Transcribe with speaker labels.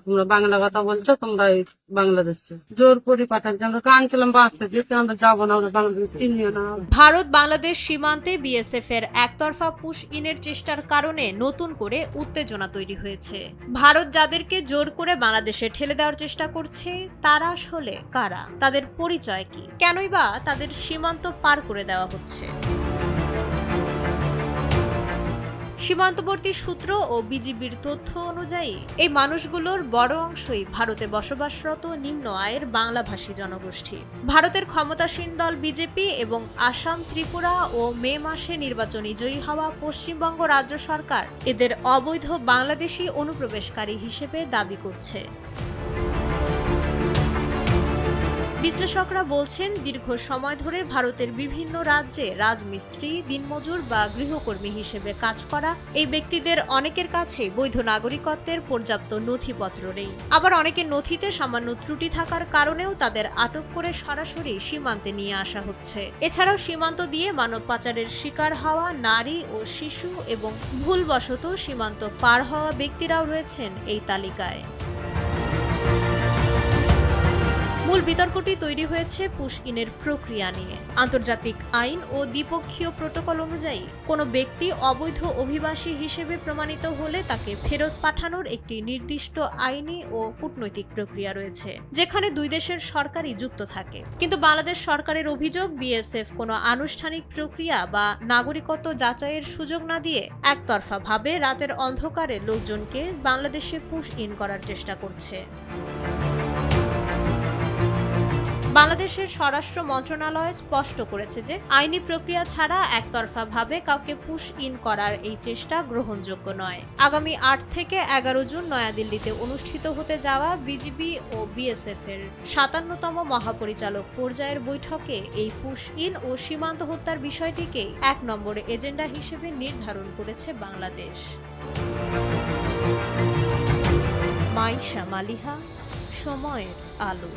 Speaker 1: তোমরা বাংলা কথা বলছো, তোমরা এই বাংলাদেশে জোর করে পাঠাচ্ছি। আমরা কানছিলাম বাচ্চা দিতে, আমরা যাবো না, আমরা বাংলাদেশ চিনিও না।
Speaker 2: ভারত বাংলাদেশ সীমান্তে বিএসএফ এর একতরফা পুশ ইনের চেষ্টার কারণে নতুন করে উত্তেজনা তৈরি হয়েছে। ভারত যাদেরকে জোর করে বাংলাদেশে ঠেলে দেওয়ার চেষ্টা করছে তারা আসলে কারা, তাদের পরিচয় কি, কেনই বা তাদের সীমান্ত পার করে দেওয়া হচ্ছে। সীমান্তবর্তী সূত্র ও বিজিবির তথ্য অনুযায়ী এই মানুষগুলোর বড় অংশই ভারতে বসবাসরত নিম্ন আয়ের বাংলাভাষী জনগোষ্ঠী। ভারতের ক্ষমতাসীন দল বিজেপি এবং আসাম, ত্রিপুরা ও মে মাসে নির্বাচনী জয়ী হওয়া পশ্চিমবঙ্গ রাজ্য সরকার এদের অবৈধ বাংলাদেশি অনুপ্রবেশকারী হিসেবে দাবি করছে। বিশ্লেষকরা বলছেন, দীর্ঘ সময় ধরে ভারতের বিভিন্ন রাজ্যে রাজমিস্ত্রি, দিনমজুর বা গৃহকর্মী হিসেবে কাজ করা এই ব্যক্তিদের অনেকের কাছে বৈধ নাগরিকত্বের পর্যাপ্ত নথিপত্র নেই। আবার অনেকের নথিতে সামান্য ত্রুটি থাকার কারণেও তাদের আটক করে সরাসরি সীমান্তে নিয়ে আসা হচ্ছে। এছাড়াও সীমান্ত দিয়ে মানব পাচারের শিকার হওয়া নারী ও শিশু এবং ভুলবশত সীমান্ত পার হওয়া ব্যক্তিরাও রয়েছেন এই তালিকায়। মূল বিতর্কটি তৈরি হয়েছে পুশ ইনের প্রক্রিয়া নিয়ে। আন্তর্জাতিক আইন ও দ্বিপক্ষীয় প্রটোকল অনুযায়ী কোনো ব্যক্তি অবৈধ অভিবাসী হিসেবে প্রমাণিত হলে তাকে ফেরত পাঠানোর একটি নির্দিষ্ট আইনি ও কূটনৈতিক প্রক্রিয়া রয়েছে, যেখানে দুই দেশের সরকারই যুক্ত থাকে। কিন্তু বাংলাদেশ সরকারের অভিযোগ, বিএসএফ কোনো আনুষ্ঠানিক প্রক্রিয়া বা নাগরিকত্ব যাচাইয়ের সুযোগ না দিয়ে একতরফাভাবে রাতের অন্ধকারে লোকজনকে বাংলাদেশে পুশ ইন করার চেষ্টা করছে। বাংলাদেশের স্বরাষ্ট্র মন্ত্রণালয় স্পষ্ট করেছে যে আইনি প্রক্রিয়া ছাড়া একতরফাভাবে কাউকে পুশ ইন করার এই চেষ্টা গ্রহণযোগ্য নয়। আগামী ৮ থেকে ১১ জুন নয়াদিল্লিতে অনুষ্ঠিত হতে যাওয়া বিজিবি ও বিএসএফ এর ৫৭তম মহাপরিচালক পর্যায়ের বৈঠকে এই পুশ ইন ও সীমান্ত হত্যার বিষয়টিকেই ১ নম্বরে এজেন্ডা হিসেবে নির্ধারণ করেছে বাংলাদেশ। মাইশা মালিহা, সময়ের আলো।